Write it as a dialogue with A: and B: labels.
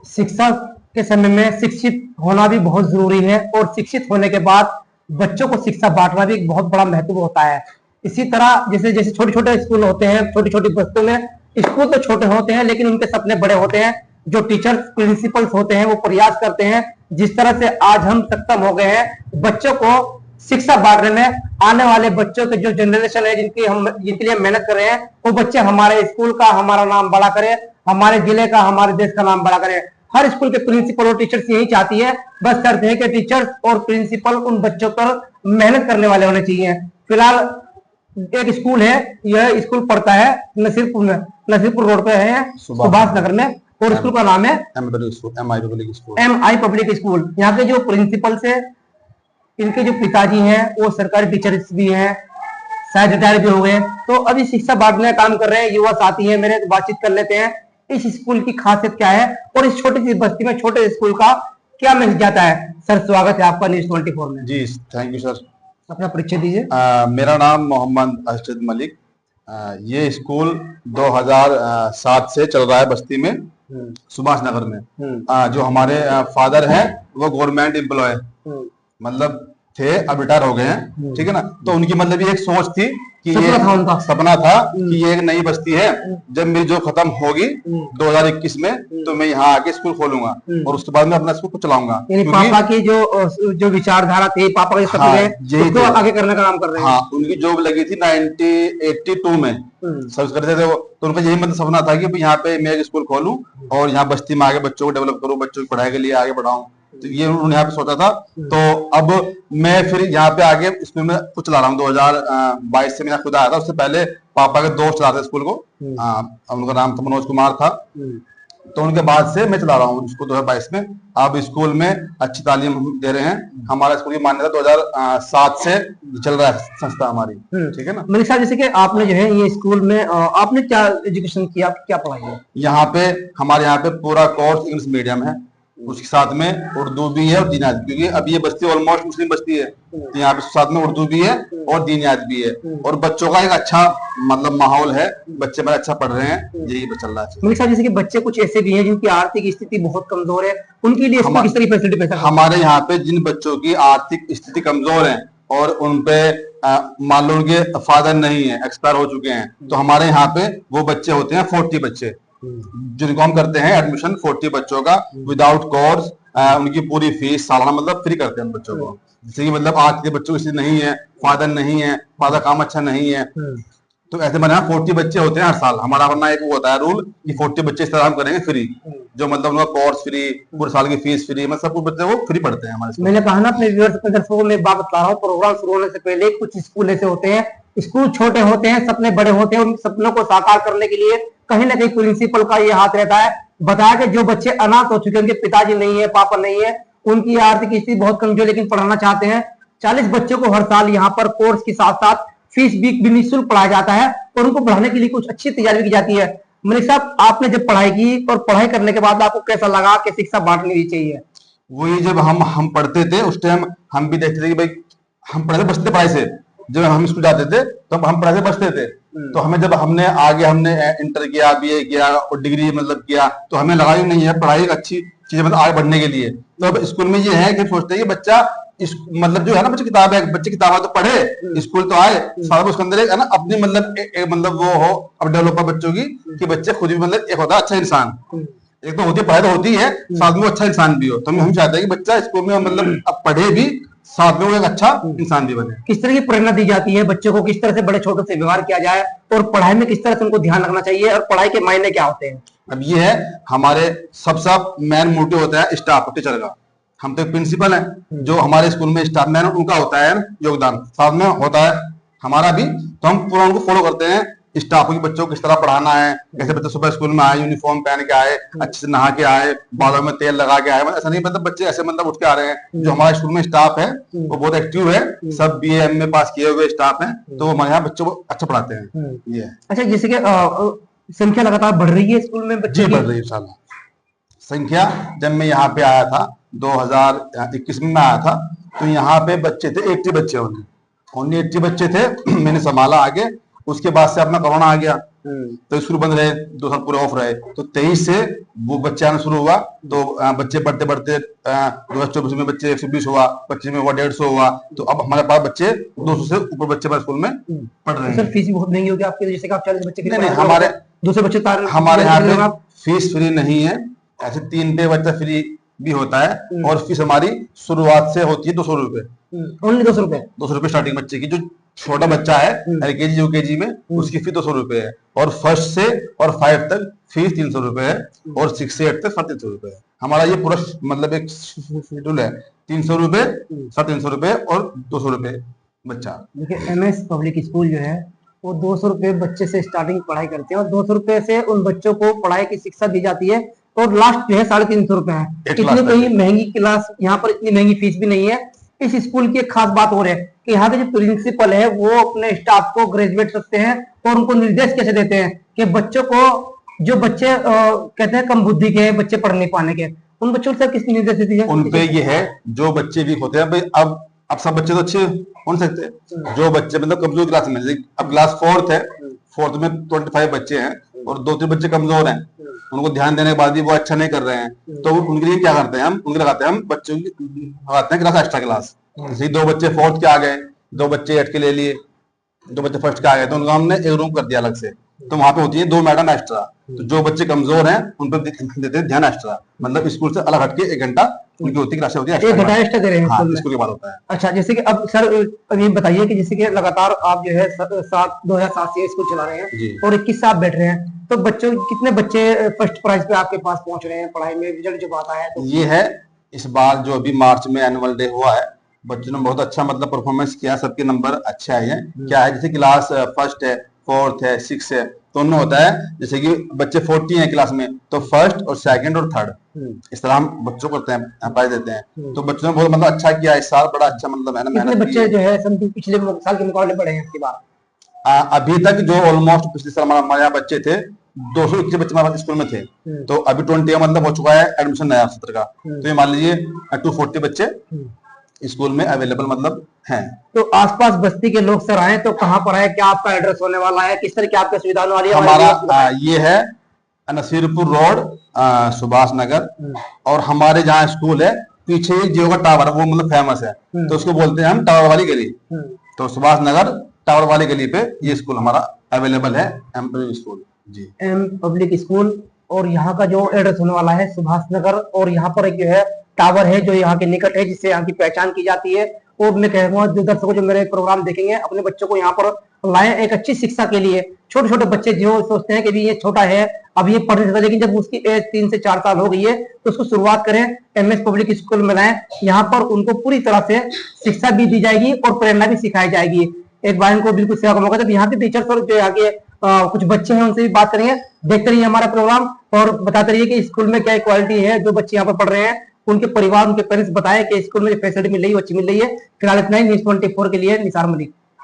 A: शिक्षा के समय में शिक्षित होना भी बहुत जरूरी है, और शिक्षित होने के बाद बच्चों को शिक्षा बांटना भी एक बहुत बड़ा महत्व होता है। इसी तरह जैसे जैसे छोटे छोटे स्कूल होते हैं, छोटी छोटी बस्तियों में स्कूल तो छोटे होते हैं लेकिन उनके सपने बड़े होते हैं। जो टीचर्स प्रिंसिपल्स होते हैं वो प्रयास करते हैं, जिस तरह से आज हम सक्षम हो गए हैं बच्चों को शिक्षा बांटने में। आने वाले बच्चों के जो जनरेशन है जिनके लिए मेहनत कर रहे हैं, वो बच्चे हमारे स्कूल का हमारा नाम बड़ा करें, हमारे जिले का हमारे देश का नाम बड़ा करें। हर स्कूल के प्रिंसिपल और टीचर्स यही चाहती है, बस शर्त है कि टीचर्स और प्रिंसिपल उन बच्चों पर मेहनत करने वाले होने चाहिए। फिलहाल एक स्कूल है, यह स्कूल पड़ता है नसीरपुर रोड पे है, सुभाष नगर में, और स्कूल का नाम है एम आई पब्लिक स्कूल। यहाँ के जो प्रिंसिपल है, इनके जो पिताजी हैं वो सरकारी टीचर्स भी हैं, शायद रिटायर भी हो गए, तो अभी शिक्षा बांटने का काम कर रहे हैं। युवा साथी है मेरे, बातचीत कर लेते हैं इस स्कूल की खासियत क्या है और इस छोटी सी बस्ती में छोटे स्कूल का क्या मैसेज जाता है। सर स्वागत है आपका न्यूज़ 24 में।
B: जी थैंक यू सर।
A: अपना परिचय दीजिए।
B: मेरा नाम मोहम्मद अरशद मलिक। ये स्कूल 2007 से चल रहा है बस्ती में, सुभाष नगर में। जो हमारे फादर हैं वो गवर्नमेंट एम्प्लॉय मतलब थे, अब रिटायर हो गए हैं, ठीक है ना। तो उनकी मतलब ये एक सोच थी कि ये सपना था कि ये एक नई बस्ती है, जब मेरी जो खत्म होगी 2021 में तो मैं यहाँ आके स्कूल खोलूंगा और उसके बाद में अपना स्कूल चलाऊंगा।
A: पापा की जो विचारधारा थी, पापा के सपने उसको आगे करने का काम कर रहे हैं।
B: हाँ, उनकी जॉब लगी थी 1982 में सर्विस करते थे वो, तो उनका यही मतलब सपना था कि यहाँ पे मैं एक स्कूल खोलूं और यहाँ बस्ती में आगे बच्चों को डेवलप करूं, बच्चों की पढ़ाई के लिए आगे बढ़ाऊं। तो ये उन्होंने यहाँ पे सोचा था। तो अब मैं फिर यहाँ पे आगे स्कूल में कुछ चला रहा हूँ। 2022 से मैं खुद आया था, उससे पहले पापा के दोस्त चलाते स्कूल को, उनका नाम था मनोज कुमार था। तो उनके बाद से मैं चला रहा हूँ इसको 2022 में। अब स्कूल में अच्छी तालीम दे रहे हैं। हमारा स्कूल की मान्यता 2007 से चल रहा है संस्था हमारी, ठीक है ना।
A: मलिक साहब, जैसे कि आपने जो है ये स्कूल में आपने क्या एजुकेशन किया, क्या पढ़ाई है?
B: यहाँ पे हमारे यहाँ पे पूरा कोर्स इंग्लिश मीडियम है, उसके साथ में उर्दू भी है और दीनियात, क्योंकि अब ये बस्ती ऑलमोस्ट मुस्लिम बस्ती है, तो यहाँ पे साथ में उर्दू भी है और दीनियात भी है। और बच्चों का एक अच्छा मतलब माहौल है, बच्चे बड़ा अच्छा पढ़ रहे हैं, यही चल रहा है।
A: मलिक साहब, जैसे कि बच्चे कुछ ऐसे भी हैं जिनकी आर्थिक स्थिति बहुत कमजोर है, उनके लिए किस तरह की फैसिलिटी पैसा?
B: हमारे यहाँ पे जिन बच्चों की आर्थिक स्थिति कमजोर है और उनपे मान लो उनके फादर नहीं है, एक्सपायर हो चुके हैं, तो हमारे यहाँ पे वो बच्चे होते हैं 40 बच्चे, जिनको हम करते हैं एडमिशन 40 बच्चों का विदाउट कोर्स। उनकी पूरी फीस सालाना मतलब फ्री करते हैं बच्चों को। जैसे कि मतलब आज के बच्चों की नहीं है, फादर नहीं है, फादर काम अच्छा नहीं है, तो ऐसे बने 40 बच्चे होते हैं हर साल। हमारा वरना एक वो होता है रूल कि 40 बच्चे इस तरह हम करेंगे फ्री, जो मतलब उनका कोर्स फ्री, पूरे साल की फीस फ्री, मतलब सब कुछ बच्चे वो फ्री पढ़ते हैं हमारे।
A: मैंने कहा ना अपने व्यूअर्स को, दर्शकों को मैं बात बता रहा हूँ, प्रोग्राम शुरू होने से पहले कुछ स्कूल ऐसे होते हैं, स्कूल छोटे होते हैं, सपने बड़े होते हैं। उन सपनों को साकार करने के लिए कहीं ना कहीं प्रिंसिपल का ये हाथ रहता है। बताया कि जो बच्चे अनाथ हो चुके हैं, उनके पिताजी नहीं है, पापा नहीं है, उनकी आर्थिक स्थिति बहुत कमजोर, लेकिन पढ़ाना चाहते हैं, 40 बच्चों को हर साल यहाँ पर कोर्स के साथ साथ फीस भी निःशुल्क पढ़ाया जाता है और उनको पढ़ाने के लिए कुछ अच्छी तैयारी की जाती है। मलिक साहब, आपने जब पढ़ाई की और पढ़ाई करने के बाद आपको कैसा लगा कि शिक्षा बांटनी चाहिए?
B: वही जब हम पढ़ते थे उस टाइम हम भी देखते थे कि भाई हम पढ़ते बचते पढ़ाई से, जब हम स्कूल जाते थे तो हम पढ़ाई से बचते थे। तो हमें जब हमने इंटर किया, बीए किया और डिग्री मतलब किया, तो हमें लगा ही नहीं है पढ़ाई एक अच्छी चीज मतलब आगे बढ़ने के लिए। तो अब स्कूल में ये है कि सोचते हैं कि बच्चा मतलब जो है ना, बच्चे किताब है, बच्चे किताब तो पढ़े, स्कूल तो आए, सारा उसके अंदर एक है ना अपनी मतलब वो हो अब डेवलप बच्चों की, कि बच्चे खुद भी मतलब एक होता है अच्छा इंसान। एक तो होती है पढ़ाई तो होती है, साथ में वो अच्छा इंसान भी हो। तो हम चाहते हैं कि बच्चा स्कूल में मतलब अब पढ़े भी, साथ में वो एक अच्छा इंसान भी बने।
A: किस तरह की प्रेरणा दी जाती है बच्चों को, किस तरह से बड़े छोटों से व्यवहार किया जाए और पढ़ाई में किस तरह से उनको ध्यान रखना चाहिए और पढ़ाई के मायने क्या होते हैं?
B: अब ये है हमारे सबसे मेन मोटिव होता है स्टाफ टीचर का। हम तो प्रिंसिपल हैं, जो हमारे स्कूल में स्टाफ मैन उनका होता है योगदान, साथ में होता है हमारा भी। तो हम पूरा उनको फॉलो करते हैं स्टाफ की, बच्चों को किस तरह पढ़ाना है, कैसे बच्चे सुबह स्कूल में आए, यूनिफॉर्म पहन के आए, अच्छे से नहा के आए, बालों में तेल लगा के आए, मतलब ऐसा नहीं मतलब बच्चे ऐसे मतलब उठ के आ रहे हैं। जो हमारे स्कूल में स्टाफ है वो बहुत एक्टिव है, सब BA MA पास किए हुए स्टाफ हैं, तो हमारे यहाँ बच्चों को अच्छा पढ़ाते हैं। ये
A: अच्छा, जैसे कि संख्या लगातार बढ़ रही है स्कूल में बच्चों
B: की? बढ़ रही है संख्या। जब मैं यहाँ पे आया था 2021 में आया था, तो यहाँ पे बच्चे थे 80 बच्चे, ओनली 80 बच्चे थे। मैंने संभाला आगे, उसके बाद से अपना कोरोना आ गया, तो स्कूल बंद रहे, 2 साल पूरे ऑफ रहे। तो 23 से वो बच्चे आना शुरू हुआ, तो बच्चे बढ़ते बढ़ते 2024 में बच्चे 120 हुआ, 25 में हुआ 150 हुआ। तो अब हमारे पास बच्चे 200 से ऊपर बच्चे हमारे स्कूल में पढ़ रहे हैं।
A: सर फीस भी बहुत महंगी होगी आपके, जैसे कि आप 40 बच्चे
B: नहीं, हमारे
A: दूसरे बच्चे
B: हमारे यहाँ पे फीस फ्री नहीं है, ऐसे 3 पे बच्चा फ्री भी होता है। और फीस हमारी शुरुआत से होती है 200 रुपए,
A: ओनली 200 रुपए,
B: 200 रुपए स्टार्टिंग बच्चे की। जो छोटा बच्चा है LKG UKG में, उसकी फीस 200 रुपए है। और फर्स्ट से और 5 तक फीस 300 रुपए है, और 6 से 8 तक 350 रुपए है। हमारा ये पूरा मतलब एक शेड्यूल है, 300 रुपए, 350 रुपए और 200 रुपए बच्चा।
A: देखिए MS पब्लिक स्कूल जो है वो 200 रुपए बच्चे से स्टार्टिंग पढ़ाई करते हैं, और 200 रुपए से उन बच्चों को पढ़ाई की शिक्षा दी जाती है, और लास्ट जो है 350 रुपए है। इतनी कहीं महंगी क्लास, यहाँ पर इतनी महंगी फीस भी नहीं है। इस स्कूल की एक खास बात और है कि यहाँ के जो प्रिंसिपल है वो अपने स्टाफ को ग्रेजुएट रखते हैं, और उनको निर्देश कैसे देते हैं कि बच्चों को, जो बच्चे कहते हैं कम बुद्धि के बच्चे पढ़ नहीं पाने के, उन बच्चों से किस निर्देश देती है?
B: उनपे ये है, जो बच्चे वीक होते हैं भाई, अब सब बच्चे तो अच्छे हो नहीं सकते। जो बच्चे मतलब कमजोर क्लास में, अब क्लास 4th है, 4th में 25 बच्चे हैं और 2-3 बच्चे कमजोर हैं, उनको ध्यान देने के बाद भी वो अच्छा नहीं कर रहे हैं, तो उनके लिए क्या करते हैं हम, उनके लगाते हैं हम बच्चों की लगाते हैं क्लास, एक्स्ट्रा क्लास। जैसे 2 बच्चे 4th के आ गए, 2 बच्चे 8th के ले लिए, 2 बच्चे 1st के आ गए, तो उनको हमने एक रूम कर दिया अलग से। तो वहां पे होती है 2 मैडम एक्स्ट्रा, तो जो बच्चे कमजोर हैं उन पर देते हैं ध्यान एक्स्ट्रा, मतलब स्कूल से अलग हटके 1 घंटा उनकी होती है, क्लासें होती है,
A: 1 घंटा एक्स्ट्रा दे रहे हैं
B: स्कूल के बाद होता है।
A: अच्छा, जैसे कि अब सर अब ये बताइए कि जैसे कि लगातार आप जो है 2007 से स्कूल चला रहे हैं और 21 से आप बैठ रहे हैं, तो बच्चों कितने बच्चे फर्स्ट प्राइज पे आपके पास पहुंच रहे हैं पढ़ाई में, रिजल्ट जब आता है? तो
B: ये है, इस बार जो अभी मार्च में एनुअल डे हुआ है, बच्चों ने बहुत अच्छा मतलब परफॉर्मेंस किया, सबके नंबर अच्छे आए हैं। क्या है, जैसे क्लास 1st है, 4th है, 6th है, तो उनमें होता है जैसे कि बच्चे 40 हैं क्लास में, तो 1st और 2nd और 3rd इस तरह हम बच्चों को करते हैं, प्राइज देते हैं। तो बच्चों ने बहुत मतलब अच्छा किया इस साल, बड़ा अच्छा मतलब है ना।
A: कितने बच्चे जो है पिछले साल के मुकाबले बढ़े हैं इसके बाद?
B: अभी तक जो ऑलमोस्ट पिछले साल हमारे यहाँ बच्चे थे 221 बच्चे हमारे स्कूल में थे, तो अभी 20 मतलब हो चुका है एडमिशन नया सत्र का। तो ये मान लीजिए 240 बच्चे स्कूल में अवेलेबल मतलब हैं।
A: तो आसपास बस्ती के लोग सर आए तो कहाँ पर है, क्या आपका एड्रेस होने वाला है, किस तरह की आपकी सुविधा होने वाली है?
B: हमारा ये है नसीरपुर रोड, सुभाष नगर, और हमारे जहाँ स्कूल है पीछे एक जियो का टावर, वो मतलब फेमस है, तो उसको बोलते हैं हम टावर वाली गली। तो सुभाष नगर टावर वाली गली पे ये स्कूल हमारा अवेलेबल है, एम पब्लिक स्कूल जी,
A: एम पब्लिक स्कूल। और यहाँ का जो एड्रेस होने वाला है सुभाष नगर, और यहाँ पर एक जो है टावर है जो यहाँ के निकट है, जिससे यहाँ की पहचान की जाती है। और मैं कहूँगा जो दर्शकों जो मेरे प्रोग्राम देखेंगे अपने बच्चों को यहाँ पर लाएं एक अच्छी शिक्षा के लिए। छोटे छोटे बच्चे जो सोचते हैं कि भी ये छोटा है, अब ये पढ़ नहीं सकता, लेकिन जब उसकी एज 3 से 4 साल हो गई है तो उसको शुरुआत करें, MS पब्लिक स्कूल में लाएं। यहाँ पर उनको पूरी तरह से शिक्षा भी दी जाएगी और प्रेरणा भी सिखाई जाएगी। एक बार इनको बिल्कुल सेवा का मौका। जब यहाँ के टीचर्स और जो यहाँ के कुछ बच्चे हैं उनसे भी बात करेंगे। देखते रहिए हमारा प्रोग्राम और बताते रहिए कि स्कूल में क्या क्वालिटी है, जो बच्चे यहाँ पर पढ़ रहे हैं उनके परिवार, उनके पेरेंट्स बताएं कि स्कूल में जो फैसिलिटी मिल रही है वो अच्छी मिल रही है। फिलहाल इतना ही। न्यूज़ 24 के लिए निसार मलिक।